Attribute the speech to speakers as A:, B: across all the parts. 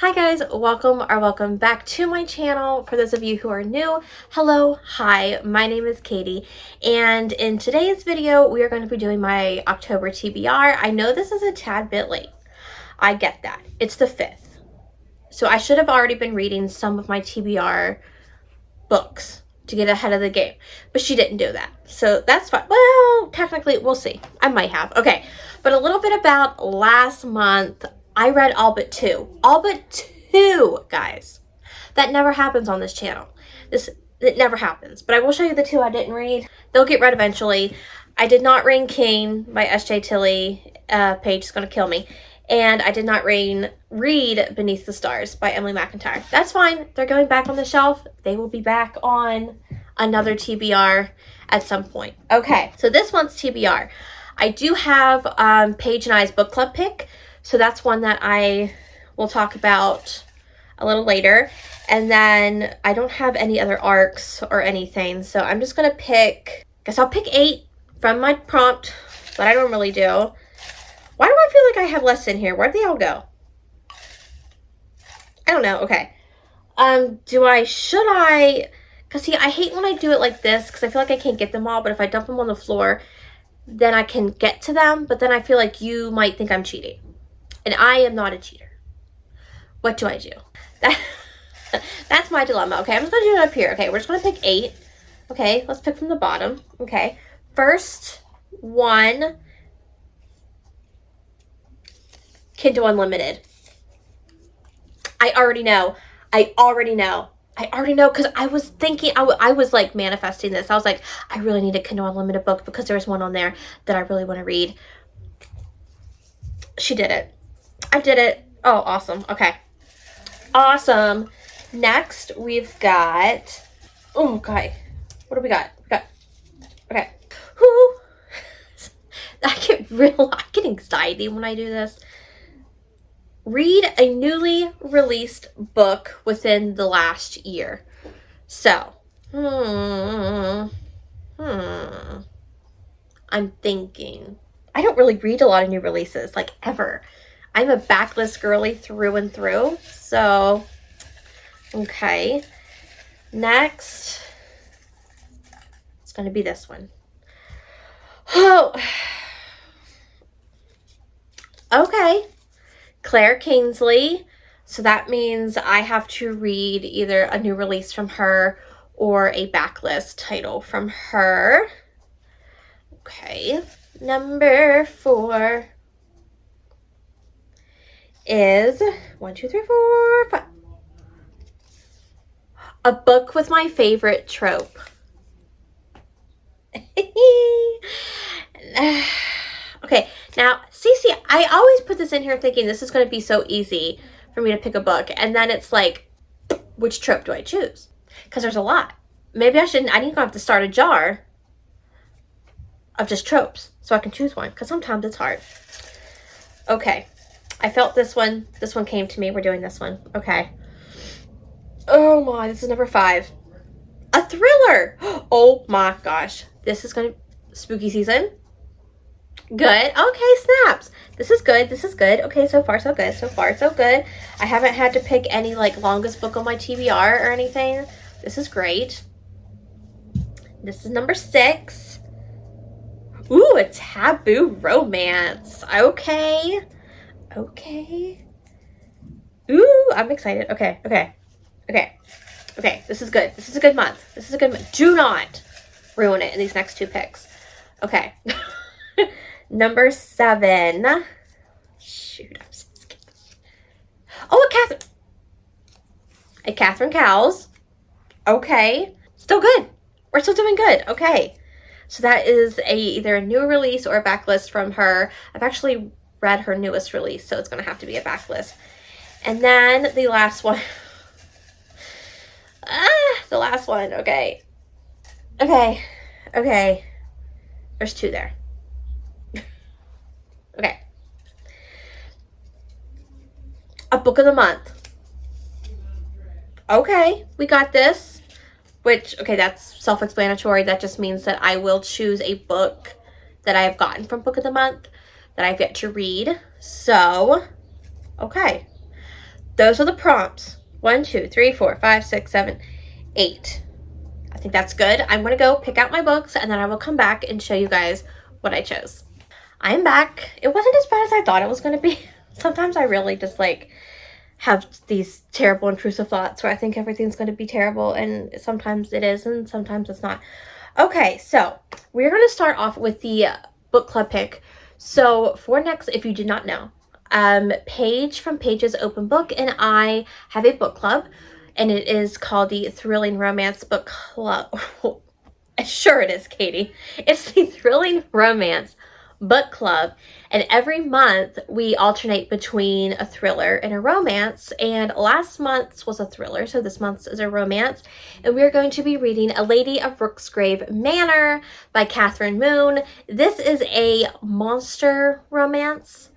A: Hi guys, welcome back to my channel. For those of you who are new, hello, hi, my name is Katie, and in today's video we are going to be doing my October TBR. I know this is a tad bit late. I get that. It's the 5th. So I should have already been reading some of my TBR books to get ahead of the game, but she didn't do that. So that's fine. Well, technically, we'll see. I might have. Okay, but a little bit about last month. I read all but two. All but two, guys. That never happens on this channel. It never happens. But I will show you the two I didn't read. They'll get read eventually. I did not read King by S.J. Tilly. Paige is going to kill me. And I did not read Beneath the Stars by Emily McIntyre. That's fine. They're going back on the shelf. They will be back on another TBR at some point. Okay, so this month's TBR. I do have Paige and I's book club pick. So that's one that I will talk about a little later. And then I don't have any other arcs or anything. So I'm just going to pick, I guess I'll pick 8 from my prompt that I normally do. Why do I feel like I have less in here? Where'd they all go? I don't know. Okay. Should I, because see, I hate when I do it like this because I feel like I can't get them all. But if I dump them on the floor, then I can get to them. But then I feel like you might think I'm cheating. And I am not a cheater. What do I do? That's my dilemma. Okay, I'm just going to do it up here. Okay, we're just going to pick 8. Okay, let's pick from the bottom. Okay, first one, Kindle Unlimited. I already know because I was thinking, I was like manifesting this. I was like, I really need a Kindle Unlimited book because there's one on there that I really want to read. She did it. I did it. Oh, awesome. Okay. Awesome. Next, we've got... Oh, God. What do we got? Okay. Whoo. I get anxiety when I do this. Read a newly released book within the last year. So, I'm thinking. I don't really read a lot of new releases, like ever. I'm a backlist girly through and through. So, okay. Next, it's going to be this one. Oh, okay. Claire Kingsley. So that means I have to read either a new release from her or a backlist title from her. Okay. Number 4 is 1, 2, 3, 4, 5. A book with my favorite trope. Okay, now, see, I always put this in here thinking this is going to be so easy for me to pick a book. And then it's like, which trope do I choose? Because there's a lot. Maybe I need to have to start a jar of just tropes so I can choose one. Because sometimes it's hard. Okay. I felt this one. This one came to me. We're doing this one. Okay. Oh my, this is number 5. A thriller. Oh my gosh. This is going to... Spooky season. Good. Okay, snaps. This is good. This is good. Okay, so far so good. So far so good. I haven't had to pick any like longest book on my TBR or anything. This is great. This is number 6. Ooh, a taboo romance. Okay. Okay. Ooh, I'm excited. Okay. This is good. This is a good month. This is a good month. Do not ruin it in these next 2 picks. Okay. Number 7. Shoot, I'm so scared. Oh, a Catherine Cowles. Okay. Still good. We're still doing good. Okay. So that is either a new release or a backlist from her. I've actually read her newest release, so it's going to have to be a backlist. And then the last one. The last one. Okay. There's 2 there. Okay. A book of the month. Okay, we got this. Which, okay, that's self-explanatory. That just means that I will choose a book that I have gotten from Book of the Month that I've yet to read. So, okay. those are the prompts. 1, 2, 3, 4, 5, 6, 7, 8. I think that's good. I'm going to go pick out my books and then I will come back and show you guys what I chose. I'm back. It wasn't as bad as I thought it was going to be. Sometimes I really just like have these terrible intrusive thoughts where I think everything's going to be terrible, and sometimes it is and sometimes it's not. Okay, so we're going to start off with the book club pick. So for next, if you did not know, Paige from Paige's Open Book and I have a book club, and it is called the Thrilling Romance Book Club. Sure it is, Katie. It's the Thrilling Romance Book Club, and every month we alternate between a thriller and a romance, and last month's was a thriller, so this month's is a romance, and we're going to be reading A Lady of Rooksgrave Manor by Catherine Moon. This is a monster romance,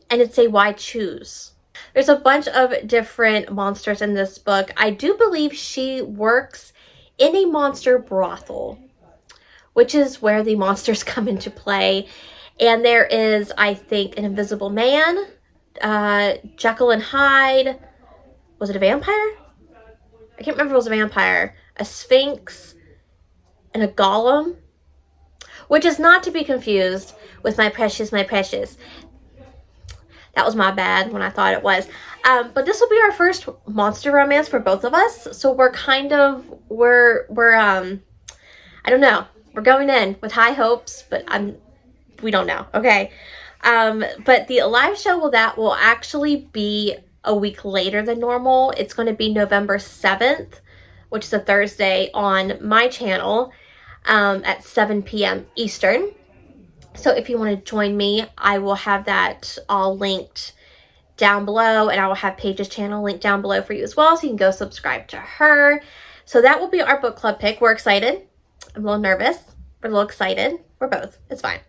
A: and it's a why choose. There's a bunch of different monsters in this book. I do believe she works in a monster brothel, which is where the monsters come into play. And there is, I think, an invisible man, Jekyll and Hyde. Was it a vampire? I can't remember if it was a vampire. A sphinx and a golem, which is not to be confused with My Precious, My Precious. That was my bad when I thought it was. But this will be our first monster romance for both of us. So we're kind of, I don't know. We're going in with high hopes, but we don't know, okay? But the live show will actually be a week later than normal. It's going to be November 7th, which is a Thursday, on my channel at 7 p.m. Eastern. So if you want to join me, I will have that all linked down below, and I will have Paige's channel linked down below for you as well, so you can go subscribe to her. So that will be our book club pick. We're excited. I'm a little nervous. We're a little excited. We're both. It's fine.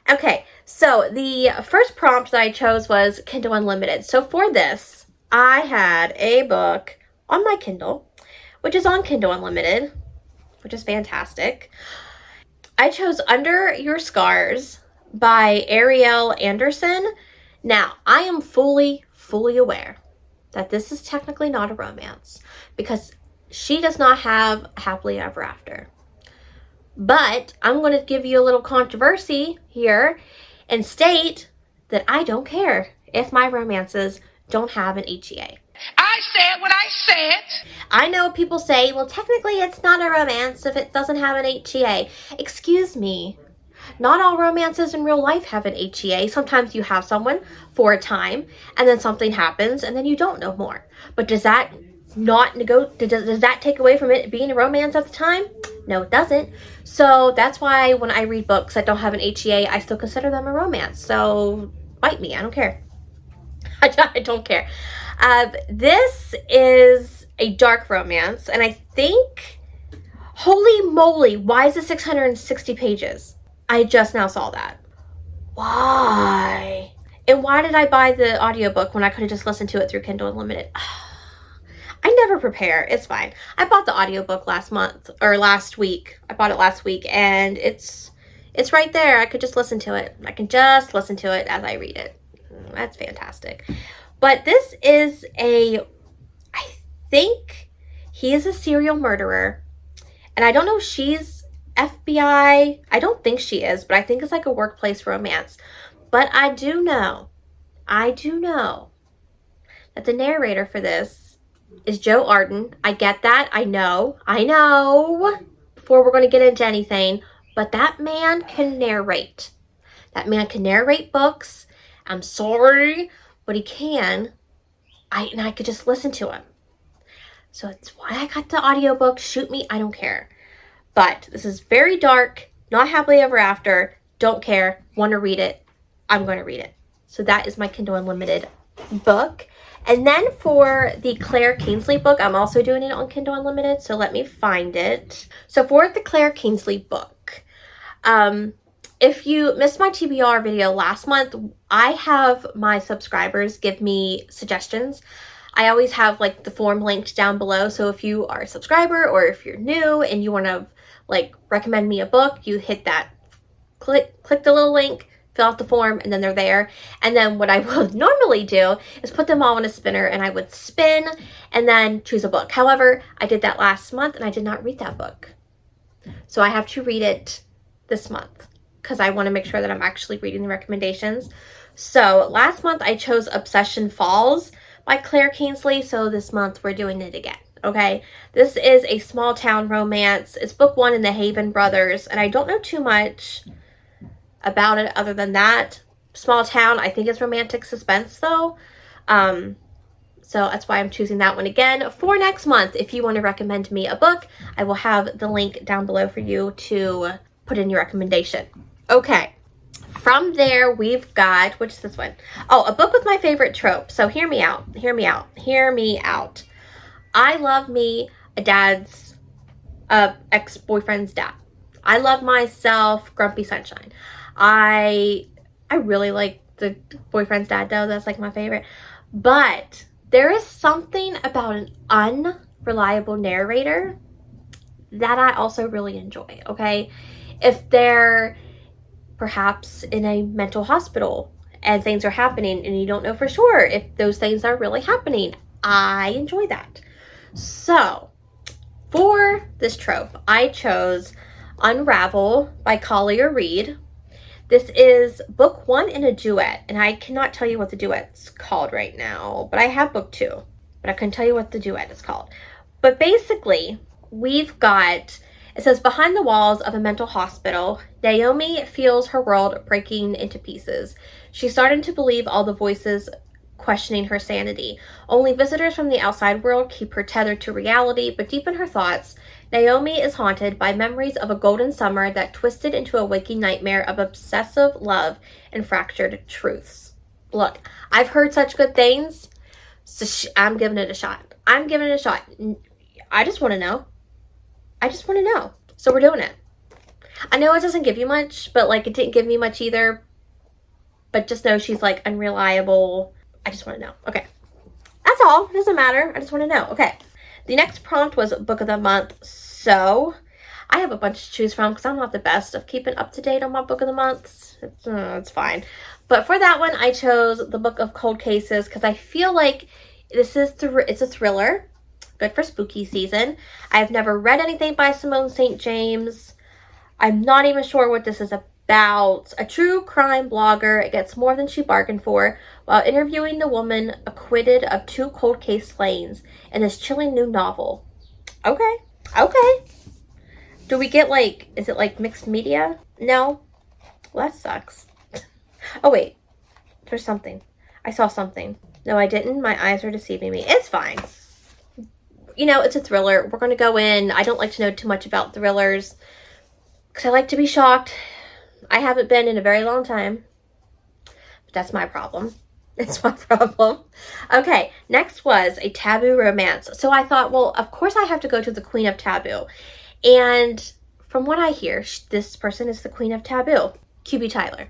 A: Okay, so the first prompt that I chose was Kindle Unlimited. So for this, I had a book on my Kindle, which is on Kindle Unlimited, which is fantastic. I chose Under Your Scars by Ariel Anderson. Now, I am fully aware that this is technically not a romance because she does not have happily ever after. But I'm going to give you a little controversy here and state that I don't care if my romances don't have an HEA.
B: I said what I said.
A: I know people say, well, technically it's not a romance if it doesn't have an HEA. Excuse me. Not all romances in real life have an HEA. Sometimes you have someone for a time and then something happens and then you don't know more. But does that does that take away from it being a romance at the time? No, it doesn't. So that's why when I read books that don't have an HEA, I still consider them a romance. So bite me. I don't care. I don't care. This is a dark romance, and I think, holy moly, why is it 660 pages? I just now saw that. Why? And why did I buy the audiobook when I could have just listened to it through Kindle Unlimited? I never prepare. It's fine. I bought the audiobook last week. I bought it last week, and it's right there. I could just listen to it. I can just listen to it as I read it. That's fantastic. But this is I think he is a serial murderer. And I don't know if she's FBI. I don't think she is, but I think it's like a workplace romance. But I do know that the narrator for this is Joe Arden. I get that. I know. Before we're going to get into anything, but that man can narrate. That man can narrate books. I'm sorry, but he can. And I could just listen to him. So that's why I got the audiobook. Shoot me, I don't care. But this is very dark, not happily ever after. Don't care. Want to read it. I'm going to read it. So that is my Kindle Unlimited book. And then for the Claire Kingsley book, I'm also doing it on Kindle Unlimited. So let me find it. So for the Claire Kingsley book, if you missed my TBR video last month, I have my subscribers give me suggestions. I always have like the form linked down below. So if you are a subscriber or if you're new and you want to like recommend me a book, you hit that, click the little link, fill out the form, and then they're there. And then what I would normally do is put them all in a spinner, and I would spin and then choose a book. However, I did that last month and I did not read that book. So I have to read it this month because I want to make sure that I'm actually reading the recommendations. So last month I chose Obsession Falls by Claire Kingsley. So this month we're doing it again. Okay, this is a small town romance. It's book 1 in the Haven Brothers, and I don't know too much about it other than that. Small town, I think it's romantic suspense though. So that's why I'm choosing that one again for next month. If you want to recommend me a book, I will have the link down below for you to put in your recommendation. Okay, from there we've got, which is this one? Oh, a book with my favorite trope. So hear me out, hear me out, hear me out. I love me a dad's ex-boyfriend's dad. I love myself Grumpy Sunshine. I really like the boyfriend's dad though. That's like my favorite. But there is something about an unreliable narrator that I also really enjoy, okay? If they're perhaps in a mental hospital and things are happening and you don't know for sure if those things are really happening, I enjoy that. So, for this trope, I chose Unravel by Collier Reed. This is book 1 in a duet, and I cannot tell you what the duet's called right now, but I have book 2, but I couldn't tell you what the duet is called. But basically, we've got, it says, behind the walls of a mental hospital, Naomi feels her world breaking into pieces. She's starting to believe all the voices questioning her sanity. Only visitors from the outside world keep her tethered to reality, but deep in her thoughts, Naomi is haunted by memories of a golden summer that twisted into a waking nightmare of obsessive love and fractured truths. Look, I've heard such good things, so I'm giving it a shot. I'm giving it a shot. I just want to know. I just want to know. So we're doing it. I know it doesn't give you much, but like it didn't give me much either. But just know she's like unreliable. I just want to know. Okay. That's all. It doesn't matter. I just want to know. Okay. The next prompt was Book of the Month. So I have a bunch to choose from because I'm not the best of keeping up to date on my Book of the Months. It's fine. But for that one, I chose the Book of Cold Cases because I feel like this is it's a thriller. Good for spooky season. I've never read anything by Simone St. James. I'm not even sure what this is about. A true crime blogger gets more than she bargained for while interviewing the woman acquitted of 2 cold case slayings in this chilling new novel. Okay. Okay. Do we get like, is it like mixed media? No? Well, that sucks. Oh, wait. There's something. I saw something. No, I didn't. My eyes are deceiving me. It's fine. You know, it's a thriller. We're going to go in. I don't like to know too much about thrillers because I like to be shocked. I haven't been in a very long time. But that's my problem. It's my problem. Okay, next was a taboo romance. So I thought, well, of course I have to go to the Queen of Taboo. And from what I hear, this person is the Queen of Taboo, QB Tyler.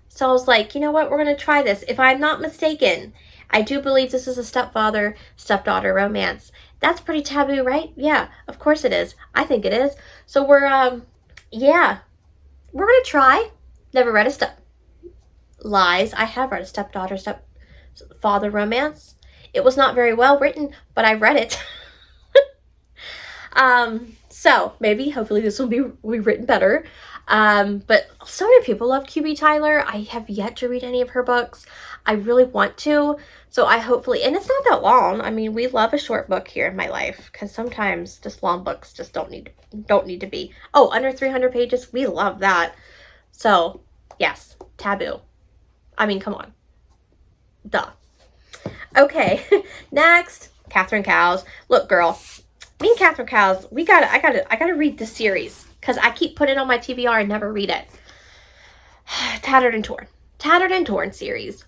A: So I was like, you know what? We're going to try this. If I'm not mistaken, I do believe this is a stepfather-stepdaughter romance. That's pretty taboo, right? Yeah, of course it is. I think it is. So we're going to try. Never read a Lies. I have read a stepfather romance. It was not very well written, but I read it. So maybe, hopefully this will be written better. But so many people love QB Tyler. I have yet to read any of her books. I really want to. So I hopefully, and it's not that long. I mean, we love a short book here in my life because sometimes just long books just don't need to be. Oh, under 300 pages. We love that. So yes, taboo. I mean, come on. Duh. Okay. Next, Catherine Cowles. Look, girl, me and Catherine Cowles, I gotta read this series because I keep putting it on my TBR and never read it. Tattered and Torn series.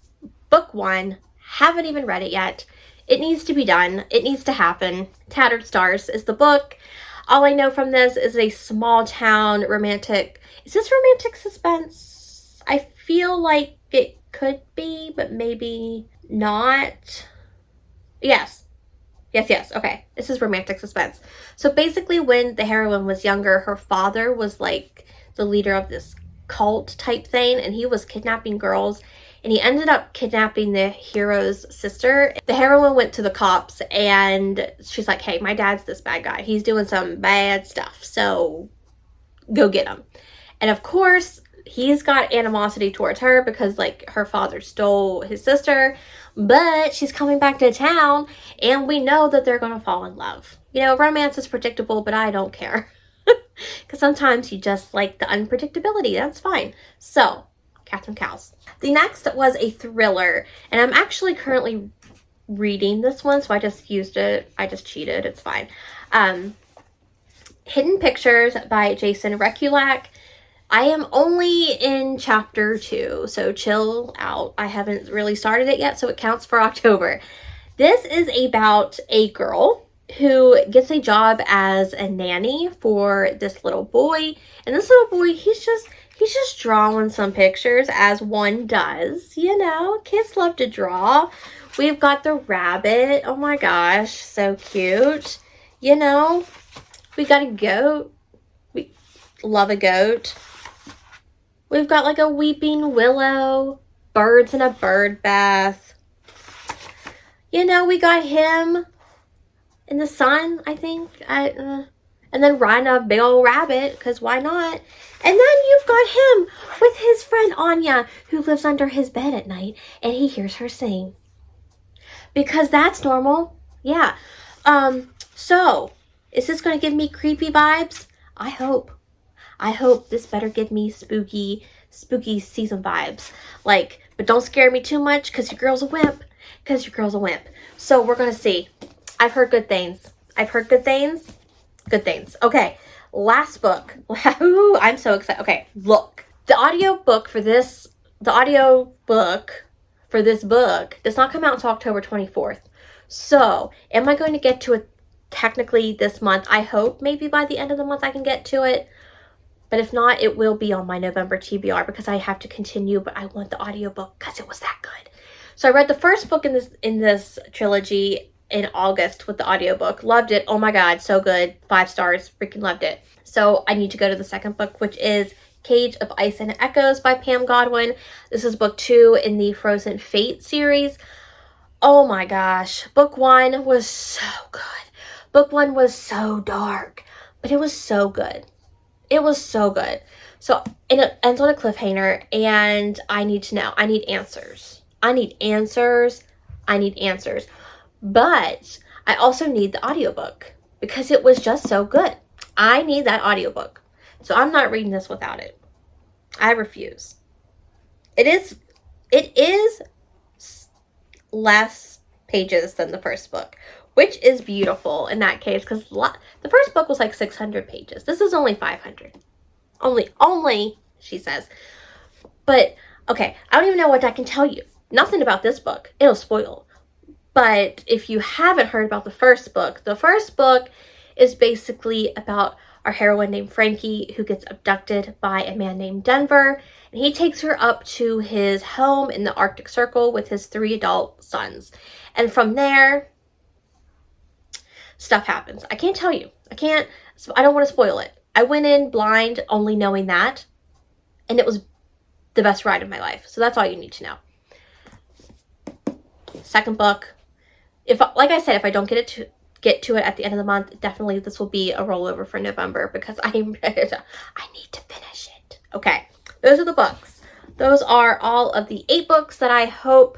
A: Book 1. Haven't even read it yet. It needs to be done. It needs to happen. Tattered Stars is the book. All I know from this is a small town romantic. Is this romantic suspense? I feel like it could be, but maybe not. Yes. Okay. This is romantic suspense. So basically when the heroine was younger, her father was like the leader of this cult type thing, and he was kidnapping girls, and he ended up kidnapping the hero's sister. The heroine went to the cops, and she's like, hey, my dad's this bad guy. He's doing some bad stuff, so go get him. And of course, he's got animosity towards her because, like, her father stole his sister, but she's coming back to town, and we know that they're going to fall in love. You know, romance is predictable, but I don't care. Because sometimes you just like the unpredictability. That's fine. So, Catherine Cowles. The next was a thriller, and I'm actually currently reading this one, so I just used it. I just cheated. It's fine. Hidden Pictures by Jason Rekulak. I am only in chapter 2, so chill out. I haven't really started it yet, so it counts for October. This is about a girl who gets a job as a nanny for this little boy. And this little boy, he's just drawing some pictures, as one does. You know, kids love to draw. We've got the rabbit. Oh my gosh, so cute. You know, we got a goat. We love a goat. We've got like a weeping willow, birds in a bird bath. You know, we got him in the sun, I think. And then riding a big old rabbit, because why not? And then you've got him with his friend Anya, who lives under his bed at night, and he hears her sing. Because that's normal. Yeah. So, is this going to give me creepy vibes? I hope. This better give me spooky season vibes. Like, but don't scare me too much, because your girl's a wimp. So, we're going to see. I've heard good things. Good things. Okay, last book. Ooh, I'm so excited. Okay, look. The audiobook for this book does not come out until October 24th. So, am I going to get to it technically this month? I hope maybe by the end of the month I can get to it. But if not, it will be on my November TBR because I have to continue, but I want the audiobook because it was that good. So I read the first book in this trilogy in August with the audiobook. Loved it. Oh my god, so good. 5 stars. Freaking loved it. So I need to go to the second book, which is Cage of Ice and Echoes by Pam Godwin. This is book 2 in the Frozen Fate series. Oh my gosh. Book 1 was so good. Book 1 was so dark, but it was so good. So, and it ends on a cliffhanger, and I need to know. I need answers. But I also need the audiobook because it was just so good. I need that audiobook. So I'm not reading this without it. I refuse. It is less pages than the first book, which is beautiful in that case because the first book was like 600 pages. This is only 500. Only, she says. But, okay, I don't even know what I can tell you. Nothing about this book. It'll spoil. But if you haven't heard about the first book is basically about our heroine named Frankie who gets abducted by a man named Denver. And he takes her up to his home in the Arctic Circle with his 3 adult sons. And from there, stuff happens. I can't tell you. I don't want to spoil it. I went in blind only knowing that. And it was the best ride of my life. So that's all you need to know. Second book. Like I said, if I don't get to it at the end of the month, definitely this will be a rollover for November because I need to finish it. Okay, those are the books. Those are all of the 8 books that I hope,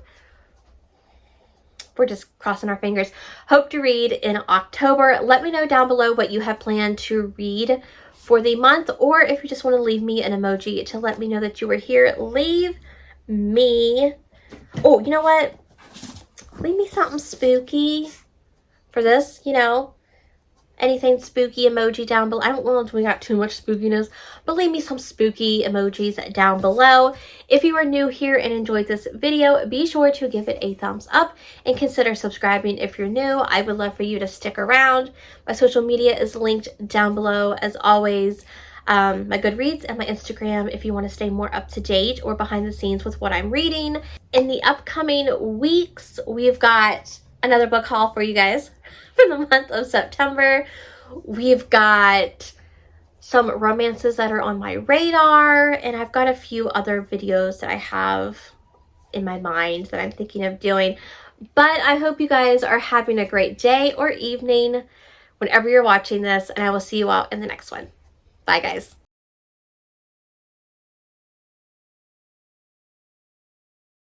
A: we're just crossing our fingers, hope to read in October. Let me know down below what you have planned to read for the month, or if you just want to leave me an emoji to let me know that you were here. Leave me, oh, you know what? Leave me something spooky for this, you know, anything spooky emoji down below. I don't know if we got too much spookiness, but leave me some spooky emojis down below. If you are new here and enjoyed this video, be sure to give it a thumbs up and consider subscribing if you're new. I would love for you to stick around. My social media is linked down below as always. My Goodreads and my Instagram if you want to stay more up to date or behind the scenes with what I'm reading. In the upcoming weeks, we've got another book haul for you guys for the month of September. We've got some romances that are on my radar, and I've got a few other videos that I have in my mind that I'm thinking of doing. But I hope you guys are having a great day or evening whenever you're watching this, and I will see you all in the next one. Bye, guys.